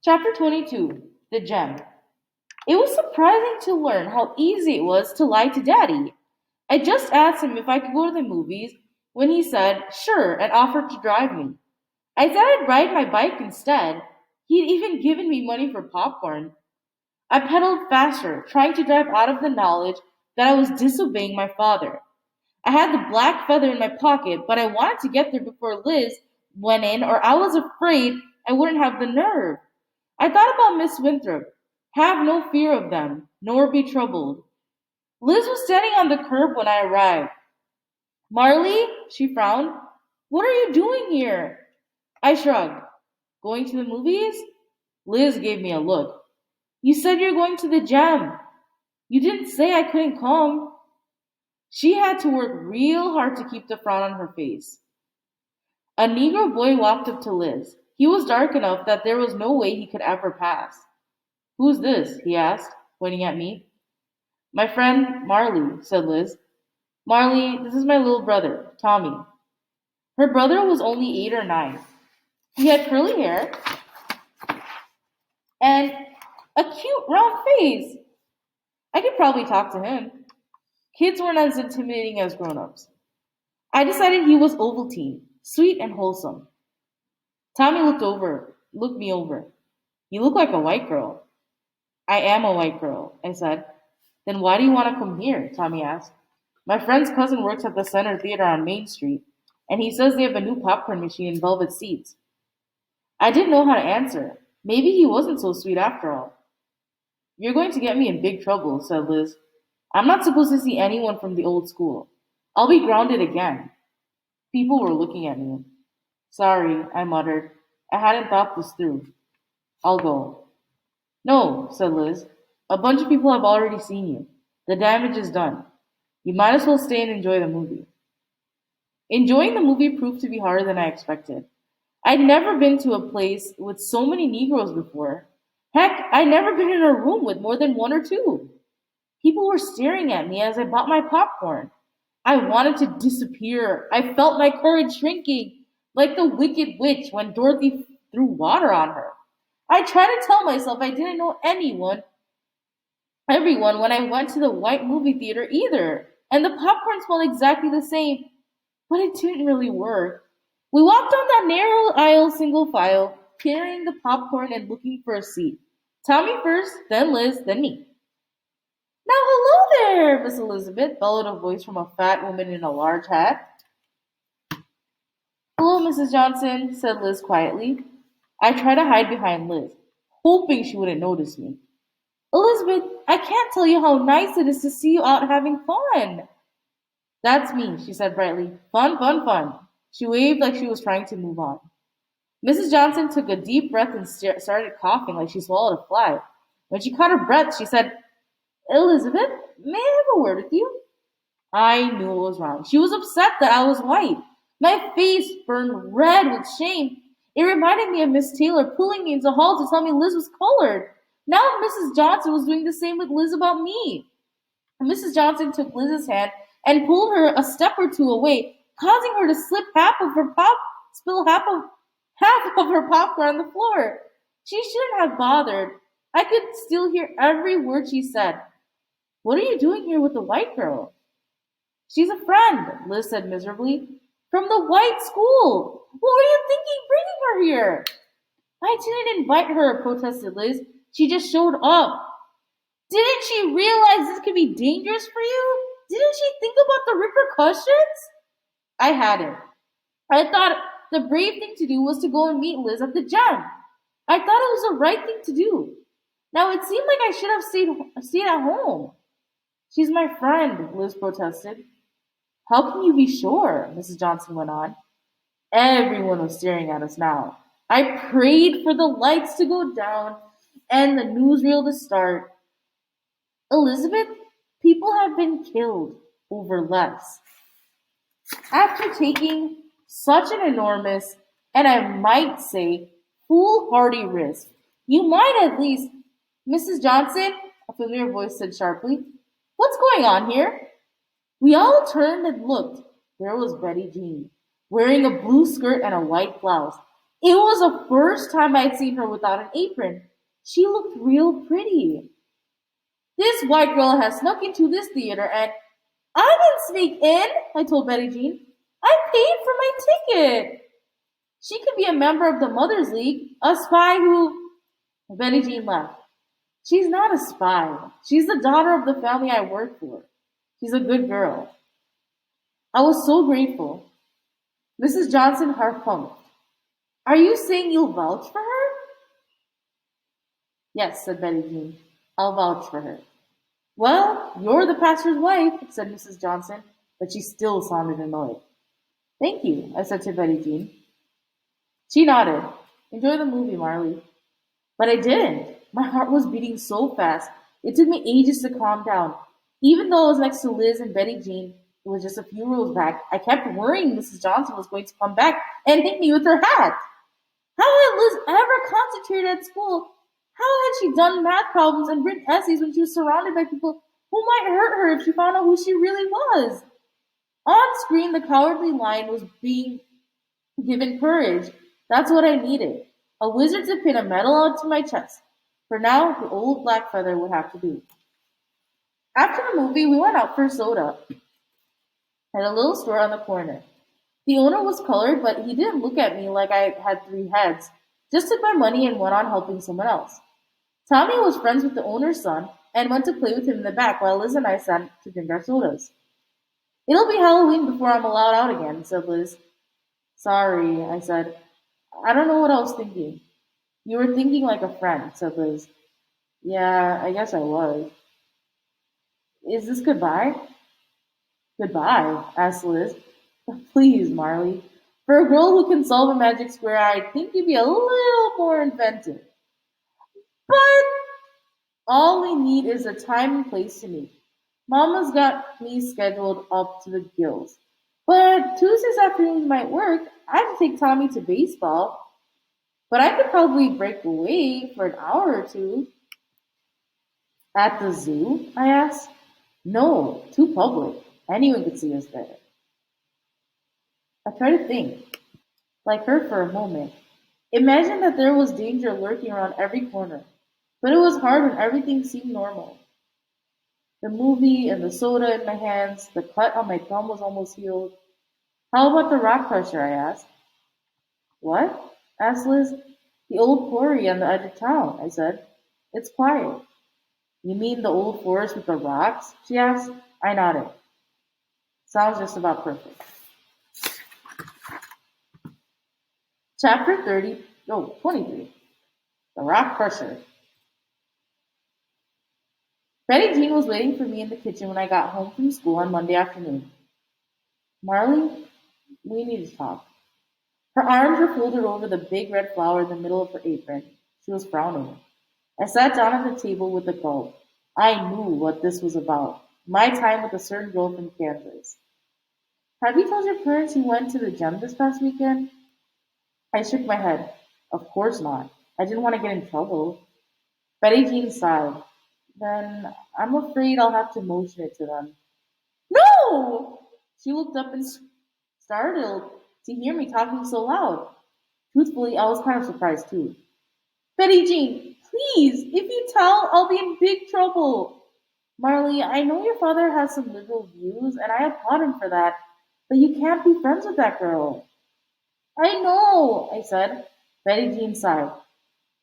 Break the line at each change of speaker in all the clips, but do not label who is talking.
Chapter 22. The Gem. It was surprising to learn how easy it was to lie to Daddy. I just asked him if I could go to the movies when he said, sure, and offered to drive me. I said I'd ride my bike instead. He'd even given me money for popcorn. I pedaled faster, trying to drive out of the knowledge that I was disobeying my father. I had the black feather in my pocket, but I wanted to get there before Liz went in, or I was afraid I wouldn't have the nerve. I thought about Miss Winthrop. Have no fear of them, nor be troubled. Liz was standing on the curb when I arrived. Marley, she frowned. What are you doing here? I shrugged. Going to the movies? Liz gave me a look. You said you're going to the gym. You didn't say I couldn't come. She had to work real hard to keep the frown on her face. A Negro boy walked up to Liz. He was dark enough that there was no way he could ever pass. Who's this? He asked, pointing at me. My friend Marley, said Liz. Marley, this is my little brother, Tommy. Her brother was only 8 or 9. He had curly hair and a cute round face. I could probably talk to him. Kids weren't as intimidating as grown-ups. I decided he was Ovaltine, sweet and wholesome. Tommy looked me over. You look like a white girl. I am a white girl, I said. Then why do you want to come here? Tommy asked. My friend's cousin works at the Center Theater on Main Street, and he says they have a new popcorn machine and velvet seats. I didn't know how to answer. Maybe he wasn't so sweet after all. You're going to get me in big trouble, said Liz. I'm not supposed to see anyone from the old school. I'll be grounded again. People were looking at me. Sorry, I muttered. I hadn't thought this through. I'll go. No, said Liz. A bunch of people have already seen you. The damage is done. You might as well stay and enjoy the movie. Enjoying the movie proved to be harder than I expected. I'd never been to a place with so many Negroes before. Heck, I'd never been in a room with more than 1 or 2. People were staring at me as I bought my popcorn. I wanted to disappear. I felt my courage shrinking, like the Wicked Witch when Dorothy threw water on her. I tried to tell myself I didn't know everyone when I went to the white movie theater either, and the popcorn smelled exactly the same, but it didn't really work. We walked down that narrow aisle single file, carrying the popcorn and looking for a seat. Tommy first, then Liz, then me. Now hello there, Miss Elizabeth, bellowed a voice from a fat woman in a large hat. Hello, Mrs. Johnson, said Liz quietly. I tried to hide behind Liz, hoping she wouldn't notice me. Elizabeth, I can't tell you how nice it is to see you out having fun. That's me, she said brightly. Fun, fun, fun. She waved like she was trying to move on. Mrs. Johnson took a deep breath and started coughing like she swallowed a fly. When she caught her breath, she said, Elizabeth, may I have a word with you? I knew it was wrong. She was upset that I was white. My face burned red with shame. It reminded me of Miss Taylor pulling me into the hall to tell me Liz was colored. Now Mrs. Johnson was doing the same with Liz about me. Mrs. Johnson took Liz's hand and pulled her a step or two away, causing her to spill half of her popcorn on the floor. She shouldn't have bothered. I could still hear every word she said. What are you doing here with the white girl? She's a friend, Liz said miserably. From the white school. What were you thinking bringing her here? I didn't invite her, protested Liz. She just showed up. Didn't she realize this could be dangerous for you? Didn't she think about the repercussions? I hadn't. I thought the brave thing to do was to go and meet Liz at the gym. I thought it was the right thing to do. Now it seemed like I should have stayed at home. She's my friend, Liz protested. How can you be sure? Mrs. Johnson went on. Everyone was staring at us now. I prayed for the lights to go down and the newsreel to start. Elizabeth, people have been killed over less. After taking such an enormous, and I might say, foolhardy risk, you might at least, Mrs. Johnson, a familiar voice said sharply, what's going on here? We all turned and looked. There was Betty Jean, wearing a blue skirt and a white blouse. It was the first time I'd seen her without an apron. She looked real pretty. This white girl has snuck into this theater and I didn't sneak in, I told Betty Jean. I paid for my ticket. She could be a member of the Mothers League, a spy who. Betty Jean laughed. She's not a spy. She's the daughter of the family I work for. She's a good girl. I was so grateful. Mrs. Johnson harpumped. Are you saying you'll vouch for her? Yes, said Betty Jean. I'll vouch for her. Well, you're the pastor's wife, said Mrs. Johnson, but she still sounded annoyed. Thank you, I said to Betty Jean. She nodded. Enjoy the movie, Marley. But I didn't. My heart was beating so fast. It took me ages to calm down. Even though I was next to Liz and Betty Jean, it was just a few rows back, I kept worrying Mrs. Johnson was going to come back and hit me with her hat. How had Liz ever concentrated at school? How had she done math problems and written essays when she was surrounded by people who might hurt her if she found out who she really was? On screen, the cowardly lion was being given courage. That's what I needed. A wizard to pin a medal onto my chest. For now, the old black feather would have to do. After the movie, we went out for soda at a little store on the corner. The owner was colored, but he didn't look at me like I had three heads. Just took my money and went on helping someone else. Tommy was friends with the owner's son and went to play with him in the back while Liz and I sat to drink our sodas. It'll be Halloween before I'm allowed out again, said Liz. Sorry, I said. I don't know what I was thinking. You were thinking like a friend, said Liz. Yeah, I guess I was. Is this goodbye? Goodbye, asked Liz. Please, Marley. For a girl who can solve a magic square, I think you'd be a little more inventive. But all we need is a time and place to meet. Mama's got me scheduled up to the gills. But Tuesdays afternoons might work. I have to take Tommy to baseball. But I could probably break away for an hour or two. At the zoo? I asked. No, too public. Anyone could see us there. I tried to think, like her for a moment. Imagine that there was danger lurking around every corner. But it was hard when everything seemed normal. The movie and the soda in my hands, the cut on my thumb was almost healed. How about the rock crusher? I asked. What? Asked Liz. The old quarry on the edge of town, I said. It's quiet. You mean the old forest with the rocks? She asked. I nodded. Sounds just about perfect. Chapter 30, no, 23. The Rock Crusher. Betty Jean was waiting for me in the kitchen when I got home from school on Monday afternoon. Marley, we need to talk. Her arms were folded over the big red flower in the middle of her apron. She was frowning. I sat down at the table with a gulp. I knew what this was about. My time with a certain girl from Kansas. Have you told your parents you went to the gym this past weekend? I shook my head. Of course not. I didn't want to get in trouble. Betty Jean sighed. Then I'm afraid I'll have to motion it to them. No! She looked up and startled to hear me talking so loud. Truthfully, I was kind of surprised too. Betty Jean, please, if you tell, I'll be in big trouble. Marley, I know your father has some liberal views, and I applaud him for that, but you can't be friends with that girl. I know, I said. Betty Jean sighed.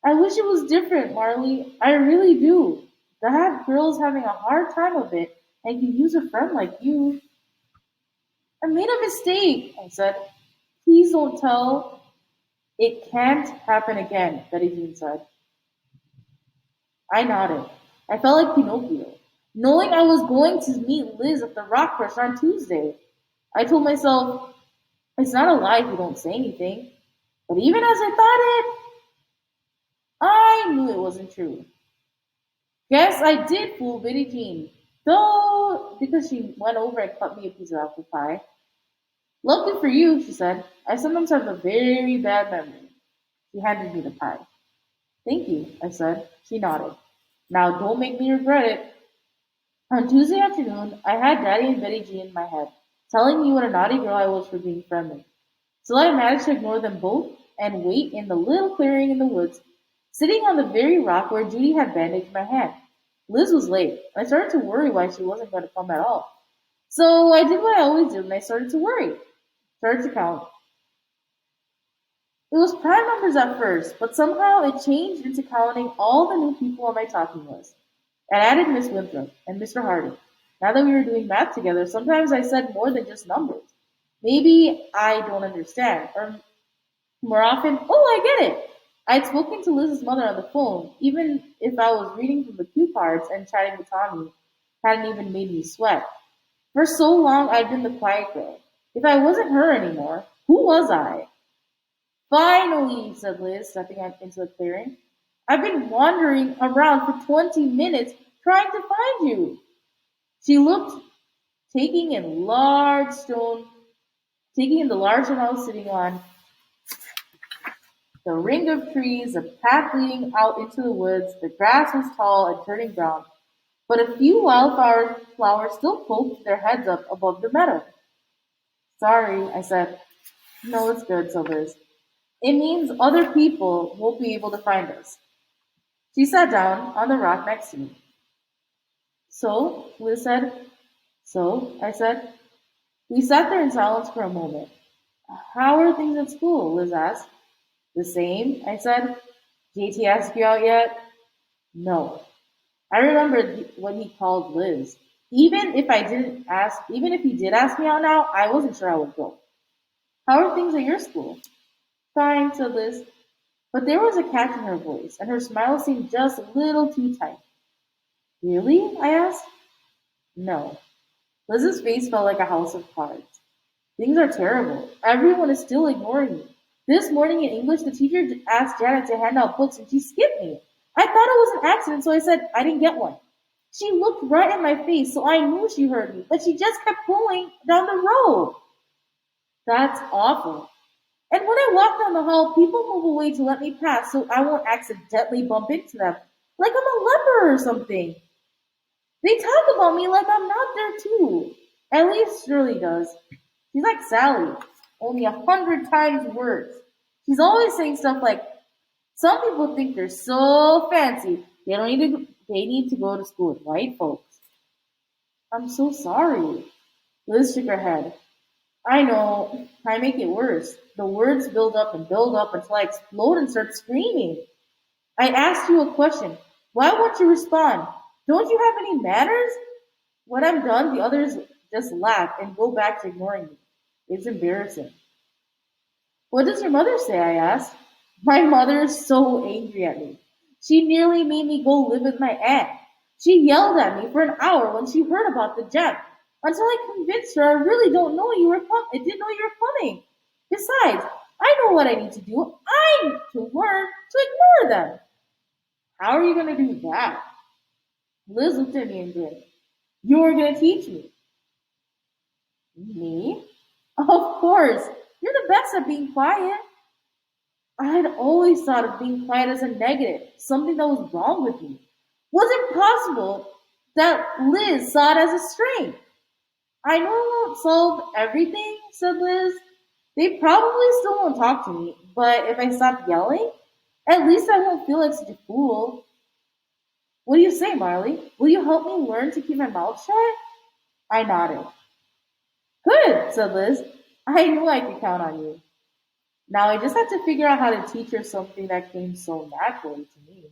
I wish it was different, Marley. I really do. That girl's having a hard time of it and can use a friend like you. I made a mistake, I said. Please don't tell. It can't happen again, Betty Jean said. I nodded. I felt like Pinocchio, knowing I was going to meet Liz at the Rock Crush on Tuesday. I told myself, it's not a lie if you don't say anything. But even as I thought it, I knew it wasn't true. Guess I did fool Betty Jean, though, because she went over and cut me a piece of apple pie. Luckily for you, she said, I sometimes have a very bad memory. She handed me the pie. Thank you, I said. She nodded. Now don't make me regret it. On Tuesday afternoon, I had Daddy and Betty Jean in my head, telling me what a naughty girl I was for being friendly. Still, I managed to ignore them both and wait in the little clearing in the woods, sitting on the very rock where Judy had bandaged my hand. Liz was late. I started to worry why she wasn't going to come at all. So I did what I always do, and I started to worry. Started to count. It was prime numbers at first, but somehow it changed into counting all the new people on my talking list. I added Miss Winthrop and Mr. Harding. Now that we were doing math together, sometimes I said more than just numbers. Maybe I don't understand, or more often, oh, I get it. I'd spoken to Liz's mother on the phone, even if I was reading from the cue cards and chatting with Tommy, hadn't even made me sweat. For so long, I'd been the quiet girl. If I wasn't her anymore, who was I? Finally, said Liz, stepping out into the clearing. I've been wandering around for 20 minutes trying to find you. She looked, taking in large stone, taking in the large stone I was sitting on, the ring of trees, the path leading out into the woods. The grass was tall and turning brown, but a few wildflower flowers still poked their heads up above the meadow. Sorry, I said. No, it's good, said Liz. It means other people won't be able to find us. She sat down on the rock next to me. So, Liz said. So, I said. We sat there in silence for a moment. How are things at school? Liz asked. The same, I said. JT asked you out yet? No. I remembered what he called Liz. Even if he did ask me out now, I wasn't sure I would go. How are things at your school? Fine, said Liz. But there was a catch in her voice, and her smile seemed just a little too tight. Really? I asked. No. Liz's face felt like a house of cards. Things are terrible. Everyone is still ignoring me. This morning in English, the teacher asked Janet to hand out books and she skipped me. I thought it was an accident, so I said I didn't get one. She looked right at my face, so I knew she heard me, but she just kept going down the road. That's awful. And when I walk down the hall, people move away to let me pass so I won't accidentally bump into them, like I'm a leper or something. They talk about me like I'm not there too. At least Shirley does. She's like Sally, only 100 times worse. She's always saying stuff like, "Some people think they're so fancy they need to go to school with white folks." I'm so sorry. Liz shook her head. I know. I make it worse. The words build up until I explode and start screaming. I asked you a question. Why won't you respond? Don't you have any manners? When I'm done, the others just laugh and go back to ignoring me. It's embarrassing. What does your mother say? I asked. My mother is so angry at me. She nearly made me go live with my aunt. She yelled at me for an hour when she heard about the gem, until I convinced her I really don't know you were I didn't know you were coming. Besides, I know what I need to do. I need to learn to ignore them. How are you going to do that? Liz looked at me and grinned. You're going to teach me. Me? Of course. You're the best at being quiet. I had always thought of being quiet as a negative, something that was wrong with me. Was it possible that Liz saw it as a strength? I know it won't solve everything, said Liz. They probably still won't talk to me, but if I stop yelling, at least I won't feel like such a fool. What do you say, Marley? Will you help me learn to keep my mouth shut? I nodded. Good, said Liz. I knew I could count on you. Now I just had to figure out how to teach her something that came so naturally to me.